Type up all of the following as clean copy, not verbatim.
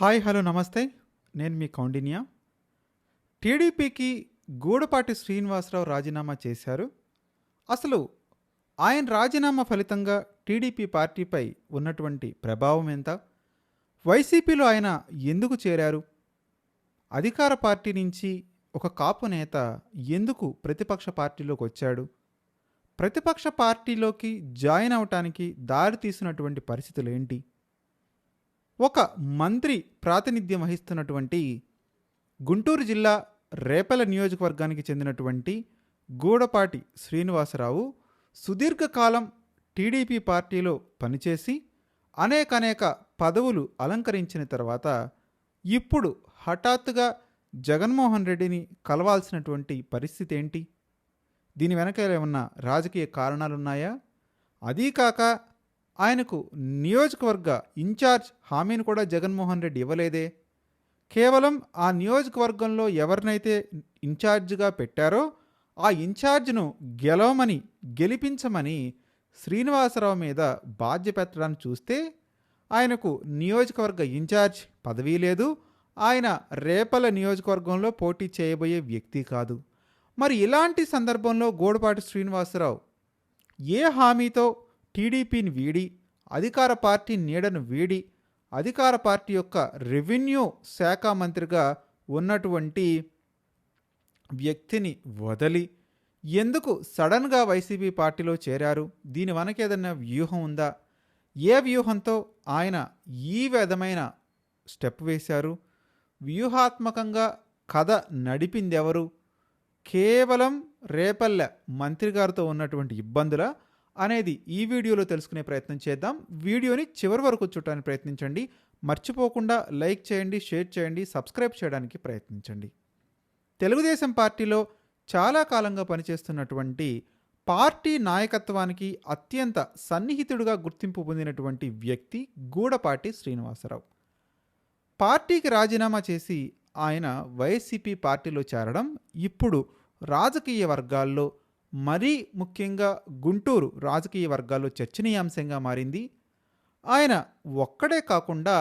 Hi hello నమస్తే. నేను మీ కౌండిన్య. టీడీపీకి గూడపాటి శ్రీనివాసరావు రాజీనామా చేశారు. అసలు ఆయన రాజీనామా ఫలితంగా టీడీపీ పార్టీపై ఉన్నటువంటి ప్రభావం ఎంత? వైసీపీలో ఆయన ఎందుకు చేరారు? అధికార పార్టీ నుంచి ఒక కాపు నేత ఎందుకు ప్రతిపక్ష పార్టీలోకి వచ్చాడు? ప్రతిపక్ష పార్టీలోకి జాయిన్ అవటానికి దారి తీసినటువంటి పరిస్థితులు ఏంటి? ఒక మంత్రి ప్రాతినిధ్యం వహిస్తున్నటువంటి గుంటూరు జిల్లా రేపల నియోజకవర్గానికి చెందినటువంటి గూడపాటి శ్రీనివాసరావు సుదీర్ఘకాలం టీడీపీ పార్టీలో పనిచేసి అనేక పదవులు అలంకరించిన తర్వాత ఇప్పుడు హఠాత్తుగా జగన్మోహన్ రెడ్డిని కలవాల్సినటువంటి పరిస్థితి ఏంటి? దీని వెనక ఏమన్నా రాజకీయ కారణాలున్నాయా? అదీ కాక ఆయనకు నియోజకవర్గ ఇన్ఛార్జ్ హామీని కూడా జగన్మోహన్ రెడ్డి ఇవ్వలేదే. కేవలం ఆ నియోజకవర్గంలో ఎవరినైతే ఇన్ఛార్జిగా పెట్టారో ఆ ఇన్ఛార్జ్ను గెలిపించమని శ్రీనివాసరావు మీద బాధ్య పెట్టడాన్ని చూస్తే ఆయనకు నియోజకవర్గ ఇన్ఛార్జ్ పదవీ లేదు. ఆయన రేపల నియోజకవర్గంలో పోటీ చేయబోయే వ్యక్తి కాదు. మరి ఇలాంటి సందర్భంలో గూడపాటి శ్రీనివాసరావు ఏ హామీతో టీడీపీని వీడి అధికార పార్టీ నీడను వీడి అధికార పార్టీ యొక్క రెవెన్యూ శాఖ మంత్రిగా ఉన్నటువంటి వ్యక్తిని వదిలి ఎందుకు సడన్గా వైసీపీ పార్టీలో చేరారు? దీని వెనక ఏదైనా వ్యూహం ఉందా? ఏ వ్యూహంతో ఆయన ఈ విధమైన స్టెప్ వేశారు? వ్యూహాత్మకంగా కథ నడిపింది ఎవరు? కేవలం రేపల్లె మంత్రి గారితో ఉన్నటువంటి ఇబ్బందుల అనేది ఈ వీడియోలో తెలుసుకునే ప్రయత్నం చేద్దాం. వీడియోని చివరి వరకు చూడటానికి ప్రయత్నించండి. మర్చిపోకుండా లైక్ చేయండి, షేర్ చేయండి, సబ్స్క్రైబ్ చేయడానికి ప్రయత్నించండి. తెలుగుదేశం పార్టీలో చాలా కాలంగా పనిచేస్తున్నటువంటి పార్టీ నాయకత్వానికి అత్యంత సన్నిహితుడిగా గుర్తింపు పొందినటువంటి వ్యక్తి గూడపాటి శ్రీనివాసరావు. పార్టీకి రాజీనామా చేసి ఆయన వైసీపీ పార్టీలో చేరడం ఇప్పుడు రాజకీయ వర్గాల్లో, మరీ ముఖ్యంగా గుంటూరు రాజకీయ వర్గాల్లో చర్చనీయాంశంగా మారింది. ఆయన ఒక్కడే కాకుండా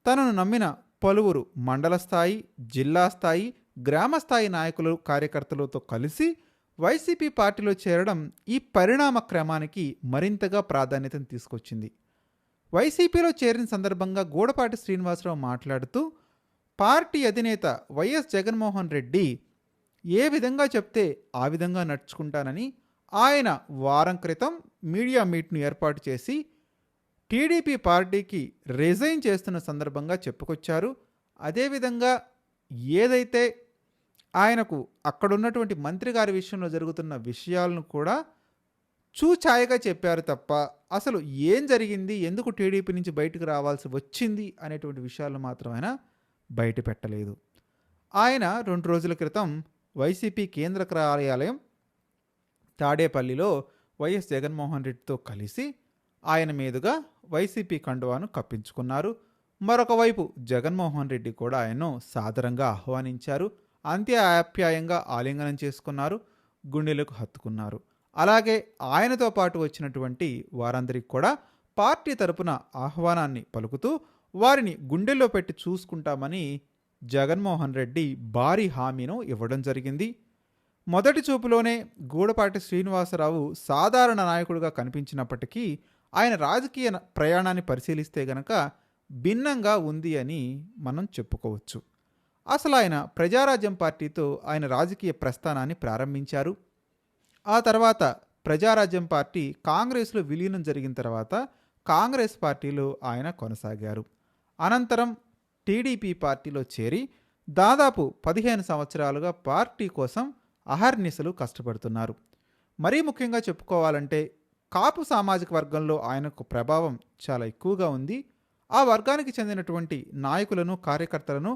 తనను నమ్మిన పలువురు మండల స్థాయి, జిల్లా స్థాయి, గ్రామ స్థాయి నాయకులు, కార్యకర్తలతో కలిసి వైసీపీ పార్టీలో చేరడం ఈ పరిణామ క్రమానికి మరింతగా ప్రాధాన్యతను తీసుకొచ్చింది. వైసీపీలో చేరిన సందర్భంగా గూడపాటి శ్రీనివాసరావు మాట్లాడుతూ పార్టీ అధినేత వైఎస్ జగన్మోహన్ రెడ్డి ఏ విధంగా చెప్తే ఆ విధంగా నడుచుకుంటానని ఆయన వారం క్రితం మీడియా మీట్ను ఏర్పాటు చేసి టీడీపీ పార్టీకి రిజైన్ చేస్తున్న సందర్భంగా చెప్పుకొచ్చారు. అదేవిధంగా ఏదైతే ఆయనకు అక్కడున్నటువంటి మంత్రి గారి విషయంలో జరుగుతున్న విషయాలను కూడా చూచాయగా చెప్పారు తప్ప అసలు ఏం జరిగింది, ఎందుకు టీడీపీ నుంచి బయటకు రావాల్సి వచ్చింది అనేటువంటి విషయాలను మాత్రం ఆయన బయట పెట్టలేదు. ఆయన 2 రోజుల క్రితం వైసీపీ కేంద్ర కార్యాలయం తాడేపల్లిలో వైఎస్ జగన్మోహన్ రెడ్డితో కలిసి ఆయన మీదుగా వైసీపీ కండువాను కప్పించుకున్నారు. మరొక వైపు జగన్మోహన్ రెడ్డి కూడా ఆయన్ను సాదరంగా ఆహ్వానించారు. అంత్యాప్యాయంగా ఆలింగనం చేసుకున్నారు, గుండెలకు హత్తుకున్నారు. అలాగే ఆయనతో పాటు వచ్చినటువంటి వారందరికీ కూడా పార్టీ తరపున ఆహ్వానాన్ని పలుకుతూ వారిని గుండెల్లో పెట్టి చూసుకుంటామని జగన్మోహన్ రెడ్డి భారీ హామీను ఇవ్వడం జరిగింది. మొదటి చూపులోనే గూడపాటి శ్రీనివాసరావు సాధారణ నాయకుడిగా కనిపించినప్పటికీ ఆయన రాజకీయ ప్రయాణాన్ని పరిశీలిస్తే గనక భిన్నంగా ఉంది అని మనం చెప్పుకోవచ్చు. అసలు ఆయన ప్రజారాజ్యం పార్టీతో ఆయన రాజకీయ ప్రస్థానాన్ని ప్రారంభించారు. ఆ తర్వాత ప్రజారాజ్యం పార్టీ కాంగ్రెస్లో విలీనం జరిగిన తర్వాత కాంగ్రెస్ పార్టీలో ఆయన కొనసాగారు. అనంతరం టీడీపీ పార్టీలో చేరి దాదాపు 15 సంవత్సరాలుగా పార్టీ కోసం అహర్నిశలు కష్టపడుతున్నారు. మరీ ముఖ్యంగా చెప్పుకోవాలంటే కాపు సామాజిక వర్గంలో ఆయనకు ప్రభావం చాలా ఎక్కువగా ఉంది. ఆ వర్గానికి చెందినటువంటి నాయకులను, కార్యకర్తలను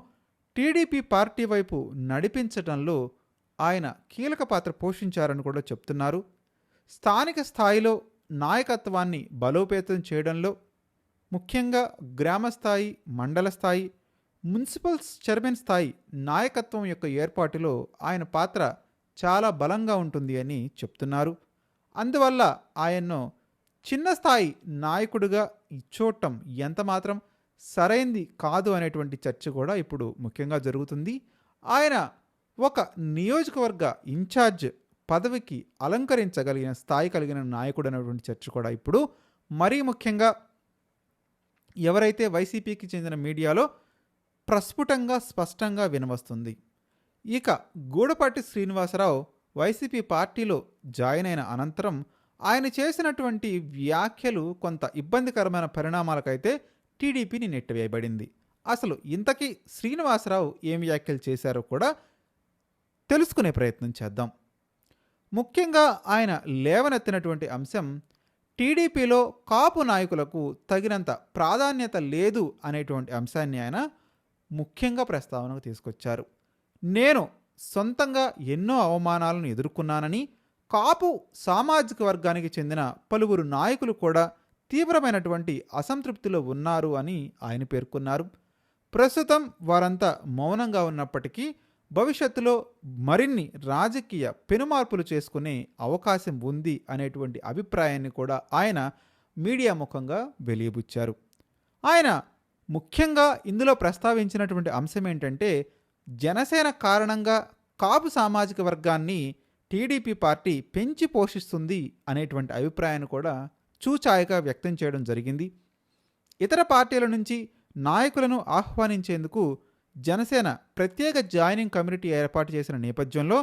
టీడీపీ పార్టీ వైపు నడిపించడంలో ఆయన కీలక పాత్ర పోషించారని కూడా చెప్తున్నారు. స్థానిక స్థాయిలో నాయకత్వాన్ని బలోపేతం చేయడంలో, ముఖ్యంగా గ్రామ స్థాయి, మండల స్థాయి, మున్సిపల్ చైర్మన్ స్థాయి నాయకత్వం యొక్క ఏర్పాటులో ఆయన పాత్ర చాలా బలంగా ఉంటుంది అని చెప్తున్నారు. అందువల్ల ఆయన్ను చిన్న స్థాయి నాయకుడిగా చూడటం ఎంత మాత్రం సరైంది కాదు అనేటువంటి చర్చ కూడా ఇప్పుడు ముఖ్యంగా జరుగుతుంది. ఆయన ఒక నియోజకవర్గ ఇన్ఛార్జ్ పదవికి అలంకరించగలిగిన స్థాయి కలిగిన నాయకుడు అనేటువంటి చర్చ కూడా ఇప్పుడు మరీ ముఖ్యంగా ఎవరైతే వైసీపీకి చెందిన మీడియాలో ప్రస్ఫుటంగా స్పష్టంగా వినవస్తుంది. ఇక గూడపాటి శ్రీనివాసరావు వైసీపీ పార్టీలో జాయిన్ అయిన అనంతరం ఆయన చేసినటువంటి వ్యాఖ్యలు కొంత ఇబ్బందికరమైన పరిణామాలకైతే టీడీపీని నెట్టివేయబడింది. అసలు ఇంతకీ శ్రీనివాసరావు ఏం వ్యాఖ్యలు చేశారో కూడా తెలుసుకునే ప్రయత్నం చేద్దాం. ముఖ్యంగా ఆయన లేవనెత్తినటువంటి అంశం టీడీపీలో కాపు నాయకులకు తగినంత ప్రాధాన్యత లేదు అనేటువంటి అంశాన్ని ఆయన ముఖ్యంగా ప్రస్తావనకు తీసుకొచ్చారు. నేను సొంతంగా ఎన్నో అవమానాలను ఎదుర్కొన్నానని, కాపు సామాజిక వర్గానికి చెందిన పలువురు నాయకులు కూడా తీవ్రమైనటువంటి అసంతృప్తిలో ఉన్నారు అని ఆయన పేర్కొన్నారు. ప్రస్తుతం వారంతా మౌనంగా ఉన్నప్పటికీ భవిష్యత్తులో మరిన్ని రాజకీయ పెనుమార్పులు చేసుకునే అవకాశం ఉంది అనేటువంటి అభిప్రాయాన్ని కూడా ఆయన మీడియా ముఖంగా వెలియబుచ్చారు. ఆయన ముఖ్యంగా ఇందులో ప్రస్తావించినటువంటి అంశం ఏంటంటే, జనసేన కారణంగా కాపు సామాజిక వర్గాన్ని టీడీపీ పార్టీ పెంచి పోషిస్తుంది అనేటువంటి అభిప్రాయాన్ని కూడా చూచాయగా వ్యక్తం చేయడం జరిగింది. ఇతర పార్టీల నుంచి నాయకులను ఆహ్వానించేందుకు జనసేన ప్రత్యేక జాయినింగ్ కమిటీ ఏర్పాటు చేసిన నేపథ్యంలో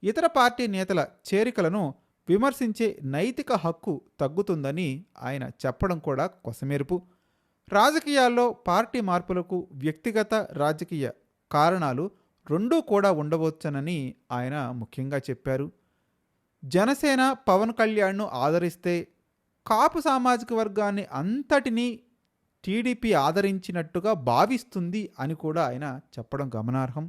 ఇతర పార్టీ నేతల చేరికలను విమర్శించే నైతిక హక్కు తగ్గుతుందని ఆయన చెప్పడం కూడా కొసమెరుపు. రాజకీయాల్లో పార్టీ మార్పులకు వ్యక్తిగత రాజకీయ కారణాలు రెండూ కూడా ఉండవచ్చునని ఆయన ముఖ్యంగా చెప్పారు. జనసేన పవన్ కళ్యాణ్ను ఆదరిస్తే కాపు సామాజిక వర్గాన్ని అంతటినీ టీడీపీ ఆదరించినట్టుగా భావిస్తుంది అని కూడా ఆయన చెప్పడం గమనార్హం.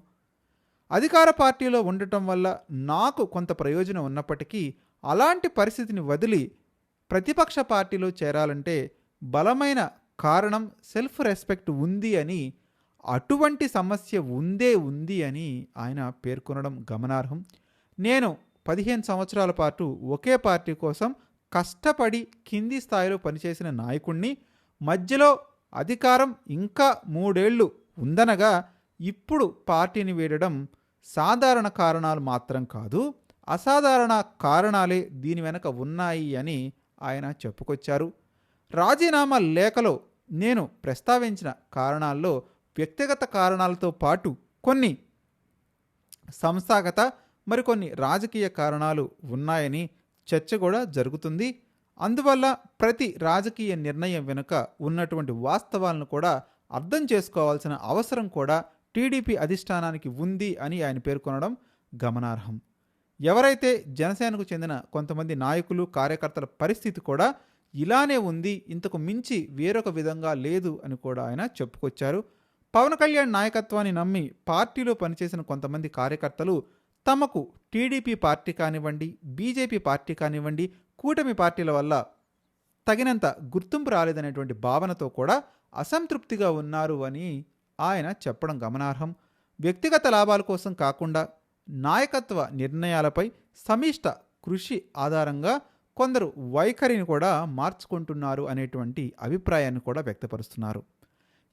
అధికార పార్టీలో ఉండటం వల్ల నాకు కొంత ప్రయోజనం ఉన్నప్పటికీ అలాంటి పరిస్థితిని వదిలి ప్రతిపక్ష పార్టీలో చేరాలంటే బలమైన కారణం సెల్ఫ్ రెస్పెక్ట్ ఉంది అని, అటువంటి సమస్య ఉంది అని ఆయన పేర్కొనడం గమనార్హం. నేను 15 సంవత్సరాల పాటు ఒకే పార్టీ కోసం కష్టపడి కింది స్థాయిలో పనిచేసిన నాయకుణ్ణి, మధ్యలో అధికారం ఇంకా 3 ఏళ్ళు ఉందనగా ఇప్పుడు పార్టీని వీడడం సాధారణ కారణాలు మాత్రం కాదు, అసాధారణ కారణాలే దీని వెనక ఉన్నాయి అని ఆయన చెప్పుకొచ్చారు. రాజీనామా లేఖలో నేను ప్రస్తావించిన కారణాల్లో వ్యక్తిగత కారణాలతో పాటు కొన్ని సంస్థాగత మరికొన్ని రాజకీయ కారణాలు ఉన్నాయని చర్చ కూడా జరుగుతుంది. అందువల్ల ప్రతి రాజకీయ నిర్ణయం వెనుక ఉన్నటువంటి వాస్తవాలను కూడా అర్థం చేసుకోవాల్సిన అవసరం కూడా టీడీపీ అధిష్టానానికి ఉంది అని ఆయన పేర్కొనడం గమనార్హం. ఎవరైతే జనసేనకు చెందిన కొంతమంది నాయకులు కార్యకర్తల పరిస్థితి కూడా ఇలానే ఉంది, ఇంతకు మించి వేరొక విధంగా లేదు అని కూడా ఆయన చెప్పుకొచ్చారు. పవన్ కళ్యాణ్ నాయకత్వాన్ని నమ్మి పార్టీలో పనిచేసిన కొంతమంది కార్యకర్తలు తమకు టీడీపీ పార్టీ కానివ్వండి, బీజేపీ పార్టీ కానివ్వండి, కూటమి పార్టీల వల్ల తగినంత గుర్తింపు రాలేదనేటువంటి భావనతో కూడా అసంతృప్తిగా ఉన్నారు అని ఆయన చెప్పడం గమనార్హం. వ్యక్తిగత లాభాల కోసం కాకుండా నాయకత్వ నిర్ణయాలపై సమిష్ట కృషి ఆధారంగా కొందరు వైఖరిని కూడా మార్చుకుంటున్నారు అనేటువంటి అభిప్రాయాన్ని కూడా వ్యక్తపరుస్తున్నారు.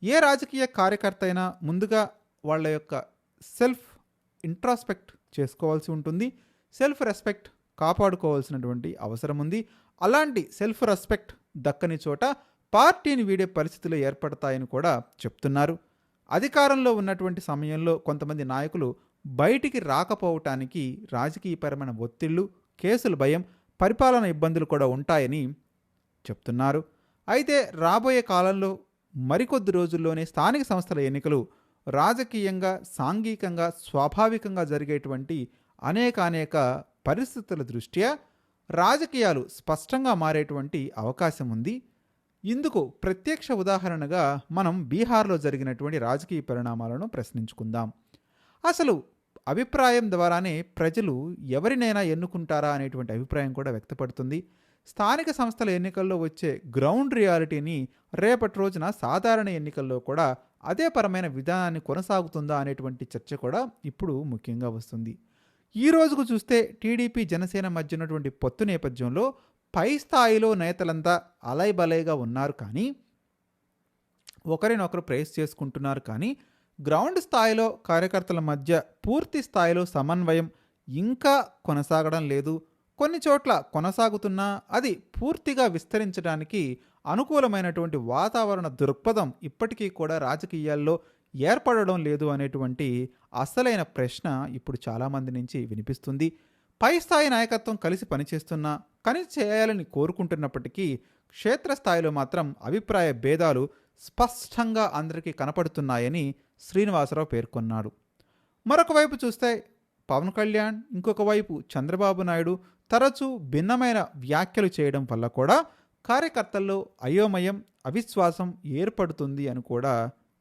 ఏ రాజకీయ కార్యకర్త అయినా ముందుగా వాళ్ళ యొక్క సెల్ఫ్ ఇంట్రాస్పెక్ట్ చేసుకోవాల్సి ఉంటుంది, సెల్ఫ్ రెస్పెక్ట్ కాపాడుకోవాల్సినటువంటి అవసరం ఉంది. అలాంటి సెల్ఫ్ రెస్పెక్ట్ దక్కని చోట పార్టీని వీడే పరిస్థితులు ఏర్పడతాయని కూడా చెప్తున్నారు. అధికారంలో ఉన్నటువంటి సమయంలో కొంతమంది నాయకులు బయటికి రాకపోవటానికి రాజకీయపరమైన ఒత్తిళ్లు, కేసుల భయం, పరిపాలన ఇబ్బందులు కూడా ఉంటాయని చెప్తున్నారు. అయితే రాబోయే కాలంలో మరికొద్ది రోజుల్లోనే స్థానిక సంస్థల ఎన్నికలు రాజకీయంగా, సాంఘికంగా, స్వాభావికంగా జరిగేటువంటి అనేక పరిస్థితుల దృష్ట్యా రాజకీయాలు స్పష్టంగా మారేటువంటి అవకాశం ఉంది. ఇందుకు ప్రత్యక్ష ఉదాహరణగా మనం బీహార్లో జరిగినటువంటి రాజకీయ పరిణామాలను ప్రశ్నించుకుందాం. అసలు అభిప్రాయం ద్వారానే ప్రజలు ఎవరినైనా ఎన్నుకుంటారా అనేటువంటి అభిప్రాయం కూడా వ్యక్తపడుతుంది. స్థానిక సంస్థల ఎన్నికల్లో వచ్చే గ్రౌండ్ రియాలిటీని రేపటి రోజున సాధారణ ఎన్నికల్లో కూడా అదే పరమైన విధానాన్ని కొనసాగుతుందా అనేటువంటి చర్చ కూడా ఇప్పుడు ముఖ్యంగా వస్తుంది. ఈ రోజుకు చూస్తే టీడీపీ జనసేన మధ్య ఉన్నటువంటి పొత్తు నేపథ్యంలో పై స్థాయిలో నేతలంతా అలైబలైగా ఉన్నారు, కానీ ఒకరినొకరు ప్రేస్ చేసుకుంటున్నారు కానీ గ్రౌండ్ స్థాయిలో కార్యకర్తల మధ్య పూర్తి స్థాయిలో సమన్వయం ఇంకా కొనసాగడం లేదు. కొన్ని చోట్ల కొనసాగుతున్నా అది పూర్తిగా విస్తరించడానికి అనుకూలమైనటువంటి వాతావరణ దృక్పథం ఇప్పటికీ కూడా రాజకీయాల్లో ఏర్పడడం లేదు అనేటువంటి అసలైన ప్రశ్న ఇప్పుడు చాలామంది నుంచి వినిపిస్తుంది. పై స్థాయి నాయకత్వం కలిసి పనిచేస్తున్నా కలిసి చేయాలని కోరుకుంటున్నప్పటికీ క్షేత్రస్థాయిలో మాత్రం అభిప్రాయ భేదాలు స్పష్టంగా అందరికీ కనపడుతున్నాయని శ్రీనివాసరావు పేర్కొన్నాడు. మరొక వైపు చూస్తే పవన్ కళ్యాణ్, ఇంకొక వైపు చంద్రబాబు నాయుడు తరచూ భిన్నమైన వ్యాఖ్యలు చేయడం వల్ల కూడా కార్యకర్తల్లో అయోమయం, అవిశ్వాసం ఏర్పడుతుంది అని కూడా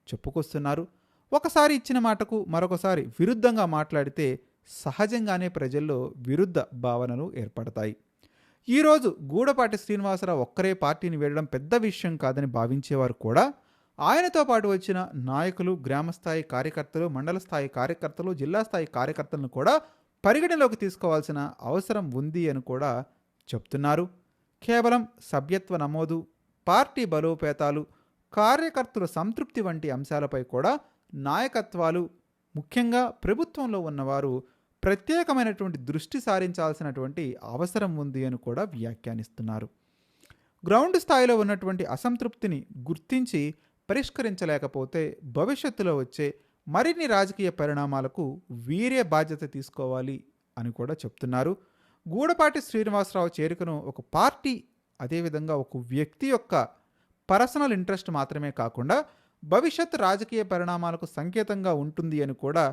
చెప్పుకొస్తున్నారు. ఒకసారి ఇచ్చిన మాటకు మరొకసారి విరుద్ధంగా మాట్లాడితే సహజంగానే ప్రజల్లో విరుద్ధ భావనలు ఏర్పడతాయి. ఈరోజు గూడపాటి శ్రీనివాసరావు ఒక్కరే పార్టీని వీడడం పెద్ద విషయం కాదని భావించేవారు కూడా ఆయనతో పాటు వచ్చిన నాయకులు, గ్రామస్థాయి కార్యకర్తలు, మండల స్థాయి కార్యకర్తలు, జిల్లా స్థాయి కార్యకర్తలను కూడా పరిగణలోకి తీసుకోవాల్సిన అవసరం ఉంది అని కూడా చెప్తున్నారు. కేవలం సభ్యత్వ నమోదు, పార్టీ బలోపేతాలు, కార్యకర్తల సంతృప్తి వంటి అంశాలపై కూడా నాయకత్వాలు, ముఖ్యంగా ప్రభుత్వంలో ఉన్నవారు ప్రత్యేకమైనటువంటి దృష్టి సారించాల్సినటువంటి అవసరం ఉంది అని కూడా వ్యాఖ్యానిస్తున్నారు. గ్రౌండ్ స్థాయిలో ఉన్నటువంటి అసంతృప్తిని గుర్తించి పరిష్కరించలేకపోతే భవిష్యత్తులో వచ్చే మరిన్ని రాజకీయ పరిణామాలకు వీరే బాధ్యత తీసుకోవాలి అని కూడా చెప్తున్నారు. గూడపాటి శ్రీనివాసరావు చేరికను ఒక పార్టీ, అదేవిధంగా ఒక వ్యక్తి యొక్క పర్సనల్ ఇంట్రెస్ట్ మాత్రమే కాకుండా భవిష్యత్ రాజకీయ పరిణామాలకు సంకేతంగా ఉంటుంది అని కూడా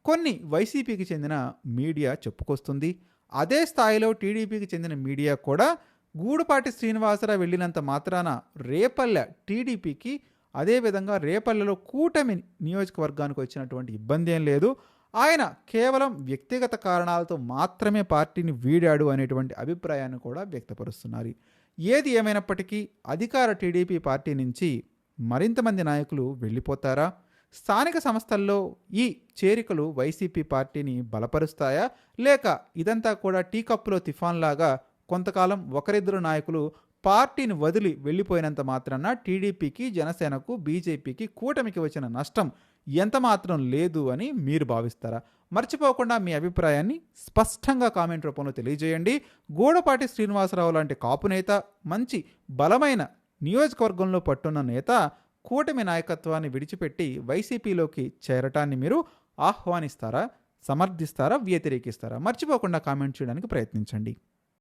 కొన్ని వైసీపీకి చెందిన మీడియా చెప్పుకొస్తుంది. అదే స్థాయిలో టీడీపీకి చెందిన మీడియా కూడా గూడపాటి శ్రీనివాసరావు వెళ్ళినంత మాత్రాన రేపల్లె టీడీపీకి, అదేవిధంగా రేపల్లెలో కూటమి నియోజకవర్గానికి వచ్చినటువంటి ఇబ్బంది ఏం లేదు, ఆయన కేవలం వ్యక్తిగత కారణాలతో మాత్రమే పార్టీని వీడాడు అనేటువంటి అభిప్రాయాన్ని కూడా వ్యక్తపరుస్తున్నారు. ఏది ఏమైనప్పటికీ అధికార టీడీపీ పార్టీ నుంచి మరింతమంది నాయకులు వెళ్ళిపోతారా? స్థానిక సంస్థల్లో ఈ చేరికలు వైసీపీ పార్టీని బలపరుస్తాయా, లేక ఇదంతా కూడా టీ కప్పులో తుఫాన్ లాగా కొంతకాలం ఒకరిద్దరు నాయకులు పార్టీని వదిలి వెళ్ళిపోయినంత మాత్రాన టీడీపీకి, జనసేనకు, బీజేపీకి, కూటమికి వచ్చిన నష్టం ఎంత మాత్రం లేదు అని మీరు భావిస్తారా? మర్చిపోకుండా మీ అభిప్రాయాన్ని స్పష్టంగా కామెంట్ రూపంలో తెలియజేయండి. గూడపాటి శ్రీనివాసరావు లాంటి కాపు నేత, మంచి బలమైన నియోజకవర్గంలో పట్టున్న నేత కూటమి నాయకత్వాన్ని విడిచిపెట్టి వైసీపీలోకి చేరటాన్ని మీరు ఆహ్వానిస్తారా, సమర్థిస్తారా, వ్యతిరేకిస్తారా? మర్చిపోకుండా కామెంట్ చేయడానికి ప్రయత్నించండి.